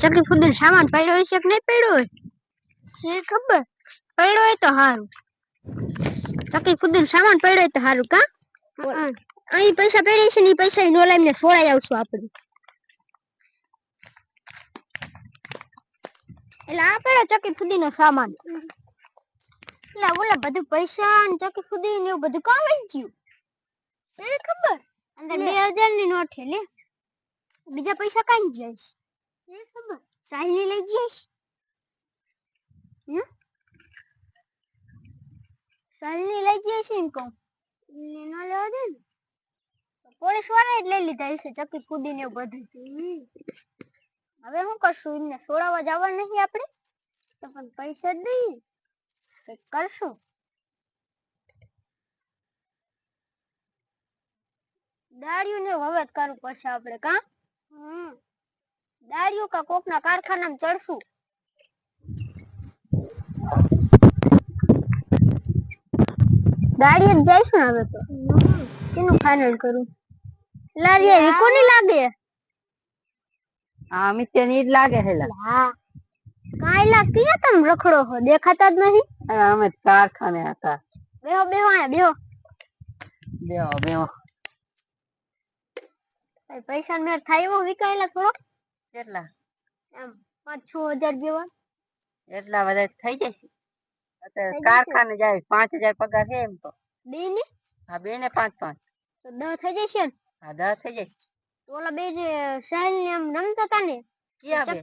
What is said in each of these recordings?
ચકી ફુદીન સામાન પડ્યો હશે કે નહીં પડ્યો હોય શી ખબર પડ્યો હોય તો હારું ચકી ફુદીન સામાન પડ્યો હોય તો હારું કા અહીં પૈસા પડ્યા છે ને પૈસા નો લઈને છોડાઈ આવશું આપણે એટલે આ પડ્યો ચકી ફુદીનો સામાન એટલે ઓલા બધું પૈસા ને ચકી ફુદી ને એવું બધું કામ આવી ગયું શી ખબર અંદર 2000 ની નોટ છે લે બીજા પૈસા કાઈ જાય શી ખબર સાઈલી લઈ જઈશ સાઈલી લઈ જઈશ એમ કહું ને ન લેવા દે ને પોલીસ વાળા જ લઈ લીધા હશે ચકી ફુદી ને બધું હવે શું કરશું એમને છોડાવવા જવા નહીં આપણે તો પણ પૈસા જ નહીં કરશું દાડિયું ને હવે કરવું પડશે આપણે કા દાડિયું કા કોકના કારખાનામાં ચડશું દાડિયે જ જઈશું ને હવે તો કેનું ફાઇનલ કરું લારીએ વીકો ની લાગે હા મિત્ય ની જ લાગે છે હા કાઈ લાગતી ને તમ રખડો હો દેખાતા જ નહીં અમે કારખાને હતા બેહો બેહો આયા બેહો બેહો બેહો પૈસા મેર થાય એવો વિકાયેલા થોડો કેટલા એમ 5-6 હજાર જેવા એટલા બધા થઈ જશે અત્યારે કારખાને જાય 5000 પગાર છે એમ તો બે ને હા બે ને 5-5 તો 10 થઈ જશે ને હા 10 થઈ જશે ઓલા બે જે સાહિલ ને એમ રમતા હતા ને ક્યાં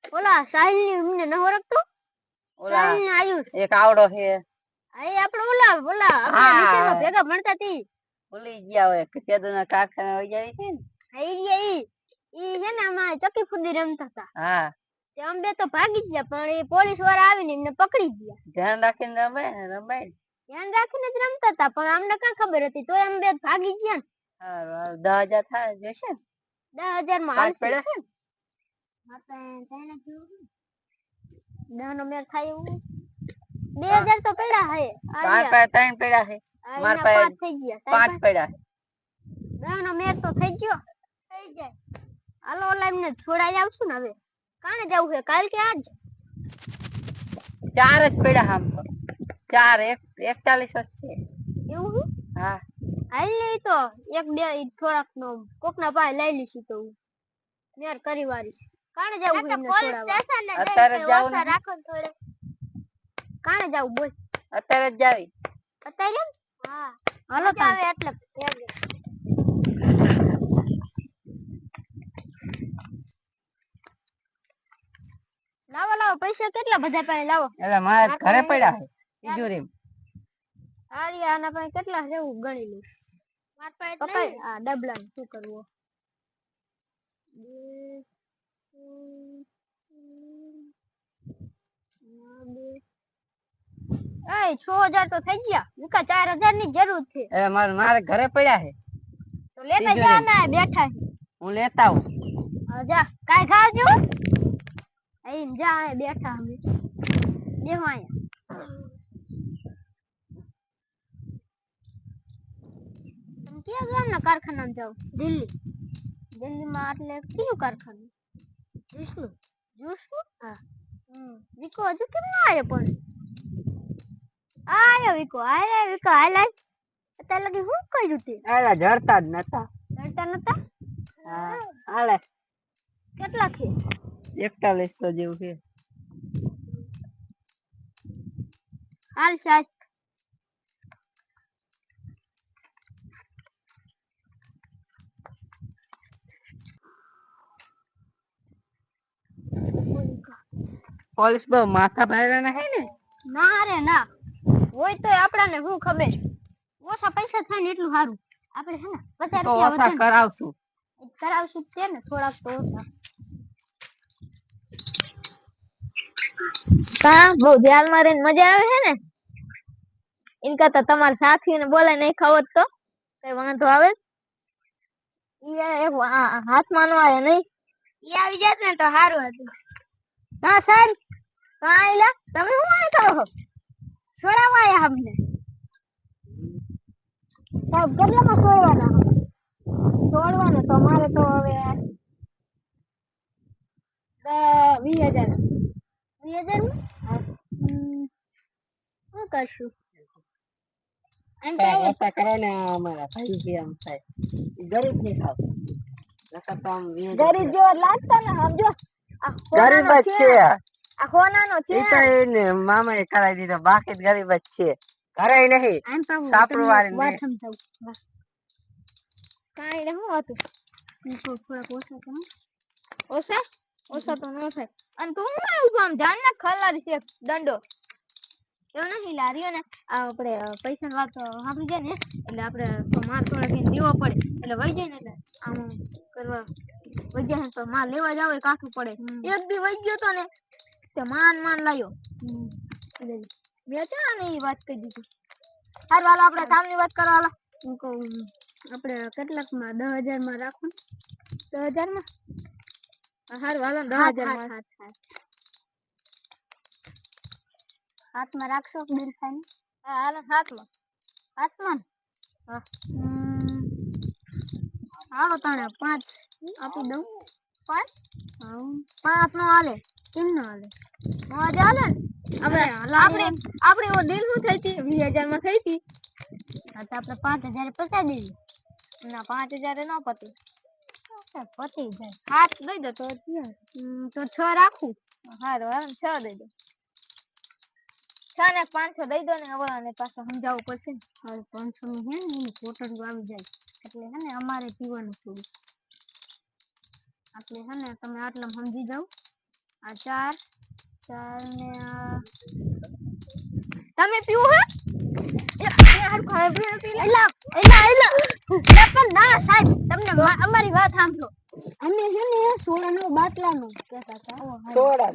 બે ઓલા સાહિલ ને મને ન ઓળખતો ઓલા સાહિલ ને આયુષ એક આવડો છે આ આપણે ઓલા આપણા વિષયમાં ભેગા ભણતા હતી ભૂલી ગયા હોય કે તેદુના કારખાને વઈ જાય છે ને ઈ છે ને આમાં ચકી ફુદી રમતા હતા હા તે અમે બે તો ભાગી ગયા પણ એ પોલીસ વાળા આવીને એમને પકડી ગયા ધ્યાન રાખીને રમાય ધ્યાન રાખીને જ રમતા હતા પણ અમને કઈ ખબર હતી તોય અમે બે ભાગી ગયા ને હા 10000 થાય જોશે 10000 માં પાંચ પડ્યા છે ને 10 નો મેર થાય એવું 2000 તો પડ્યા હે માર પાસે 3 પડ્યા છે માર પાસે 5 થઈ ગયા 5 પડ્યા છે 10 નો મેર તો થઈ ગયો થઈ જાય હાલો ઓલા એમને છોડાઈ આવશું ને હવે કાણે જવું છે કાલ કે આજ 4 જ પડ્યા આમ તો 4 41 જ છે એવું હા હાલ નહીં તો એક બે થોડાક નો કોકના પાસે લઈ લીધી તો મેર કરી વારી કાણે જવું છે એમને છોડાવવા અત્યારે જાવ ને રાખો થોડે કાણે જવું બોલ અત્યારે જ જાવી અત્યારે હા હાલો આવે એટલે લાવો લાવો પૈસા કેટલા બધા પાસે લાવો એટલે મારા ઘરે પડ્યા છે તિજોરી આરિયા આના પાસે કેટલા છે હું ગણી લઉં માર પાસે નહીં આ ડબલા શું કરવું એ 6000 તો થઈ ગયા મુકા 4000 ની જરૂર છે એ મારે ઘરે પડ્યા છે તો લેતા જા અમે બેઠા છે હું લેતા આવું જા કાઈ ખાજો એમ જા બેઠા અમે દેવા આયા તમે ક્યાં ગામના કારખાનામાં જાવ દિલ્હીમાં એટલે કયું કારખાનું જ્યુસનું હા વિકો હજુ કેમ ના આવ્યો પણ આયો વિકો હાલ અત્યારે લગી શું કર્યું તે એલા જડતા જ નતા હા હાલે કેટલા છે 4100 જેવું છે હાલ સાહેબ પોલીસ બહુ માથા ભાઈવાના હે ને ના રે ના હોય તો આપણાને શું ખબર ઓછા પૈસા થાય ને એટલું સારું આપણે હે ને 50 તો રૂપિયા ઓછા કરાવશું છે ને થોડાક તો ઓછા કા બહુ ધ્યાનમાં રહીને મજા આવે છે ને ઇન કરતા તમારા સાથીને બોલે નહીં ખાવત તો કઈ વાંધો આવે હાથમાં નો આવે નહીં ઈ આવી જાત ને તો સારું હતું હા સાહેબ કાઈલા તમે શું આય કરો છોડાવવા આયા અમને સાહેબ કેટલામાં છોડવાના તો મારે તો હવે 10 20,000 20,000 શું કરશું એમ તો ઓછા કરે ને અમારા ભાઈ બી આમ થાય ઈ ગરીબ ની ખાવ નકર તો આમ 20,000 ગરીબ જેવો લાગતા ને સમજો આ ગરીબ હોનાનો જ છે આ હોનાનો છે ઈ તો એને મામાએ કરાવી દીધો બાકી તો ગરીબ જ છે ઘરે નહીં એમ તો સાપડું વાળી વાત સમજાવું કાંઈ ને શું હતું થોડાક ઓછા ઓછા તો ન થાય અને તું શું આવ્યું છું આમ જાન ના ખલારી છે દંડો એવું નથી લારીઓ ને આપણે પૈસા વાત સાંભળી જાય ને એટલે આપણે માલ થોડાક દેવો પડે એટલે વહી જાય ને એટલે આમ કરવા વહી જાય તો માલ લેવા જાવ કાઠું પડે એક દી વહી ગયો તો ને તે માન લાયો મેં ચા ને એ વાત કહી દીધી હાલ વાલો આપણે કામની વાત કરો હાલો હું કહું આપણે કેટલાકમાં 10,000 માં રાખો 10,000 માં હારું હાલો 10,000 માં હાથમાં રાખશો બિલ થાય હા હાલો હાથમાં હા હાલો તને 5 આપી દઉં 5 હા 5 નો હાલે કેમ નો હાલે મોજ હાલે ને આપણે ઓ ડીલ શું થઈ હતી 20,000 માં થઈ હતી હા તો આપણે 5,000 પચાવી દેવી ના 5,000 નો પતી પતી જાય 7 દઈ દો તો 6 રાખું હારું હાલ 6 દઈ દો 6 ને 500 દઈ દો ને હવે અને પાછા સમજાવવું પડશે ને હવે 500 નું હે ને એની કોટડી આવી જાય એટલે હે ને અમારે પીવાનું થોડું એટલે હે ને તમે આટલા સમજી જાવ આ 4 ને આ તમે પીવું હે પણ ના સાહેબ તમને અમારી વાત સાંભળો અમે હે ને સોડાનો બાટલાનું કહેતા હતા સોડા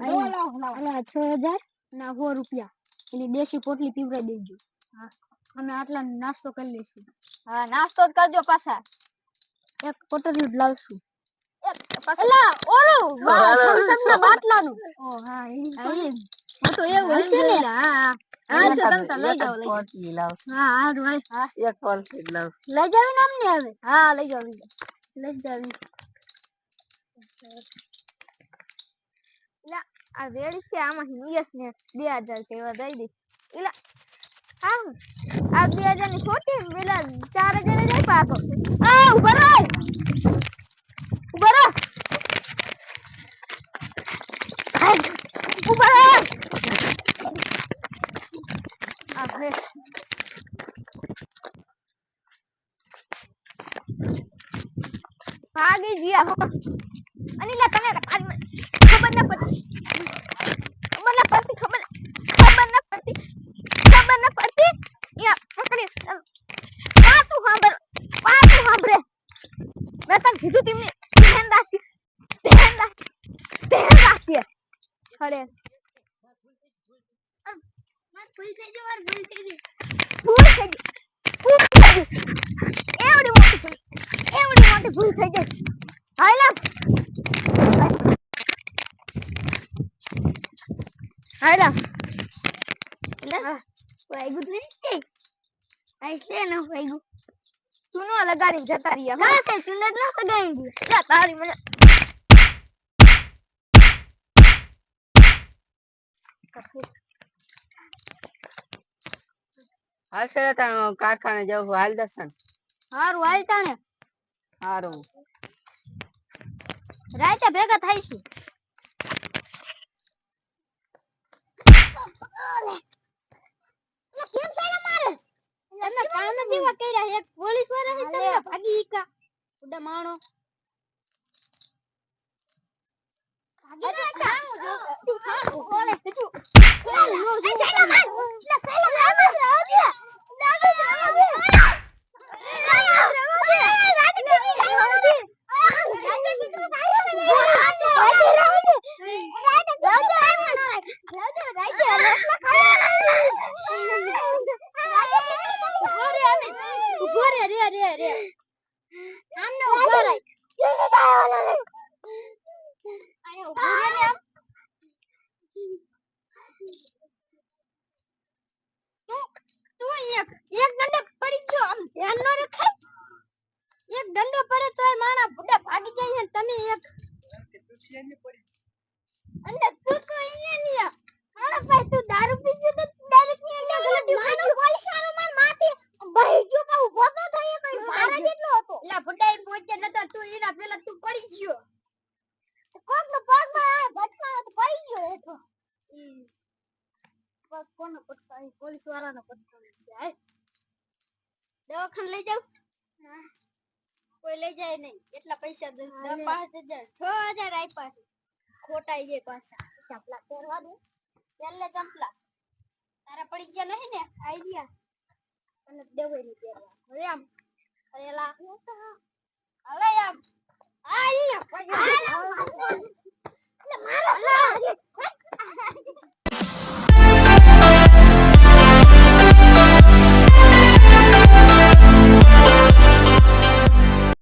અલા 6,000 ના 100 રૂપિયા એની દેશી પોટલી પીવરાઈ દેજો હા અમે આટલા નાસ્તો કરી લઈશું હા નાસ્તો જ કરજો પાછા એક પોટલી જ લાવશું એલા ઓલું થમ્સઅપના બાટલાનું ઓ હા એ તો એવું હશે ને હા હા તો તમે લઈ જાઓ પોટલી લાવ હા હારું હા એક પોટલી લાવ લઈ જાવી ને અમને હવે હા લઈ જાવી લા આ રેડી છે આમાં નિયસ ને 2,000 કેવા દઈ દે એલા આ 2,000 ની ખોટી પેલા 4,000 જાય પાકો આ ઉભા રહો આ હે ભાગી ગયા હો અનિલા તને ખબર ન પડતી યા પકડી પાતું સાંભળે મેં તને કીધું તેમને ધ્યાન રાખી અરે ભૂલ થઈ ગઈ એવડી મોટી ભૂલ થઈ ગઈ હાલા વાઈગુ નહીં છે આઈસે ન વાઈગુ તું નો લગાડી જતા રહ્યા ના તે તું ન લગાડી જા તારી મને હાલ છે કારખાને જવું હાલ દર્શન હારું હાલતા ને હારું રાતે ભેગા થાઈશું કેમ સાલા મારે તમે કામ જેવા કર્યા એક પોલીસ વાળા હે તમે ભાગી ઈકા ઉડા માણો ભાગી ના ઈકા તું ખા ઓલે તું નો જો એક દંડો પડી ગયો આમ ધ્યાન ન રખાય એક દંડો પડે તોય માણા બુડા ભાગી જાય ને તમે એક દવાખાને લઈ જાવ કોઈ લઈ જાય નહીં એટલા પૈસા 10-5 હજાર 6 હજાર આપ્યા છે ખોટા એ પાછા ચપલા પહેરવા દે પહેરલે ચપલા તારા પડી ગયા નહીં ને આઈડિયા અને દેવાય નહીં પહેરવા હવે આમ અરેલા હાલે આમ આઈ પગે મારો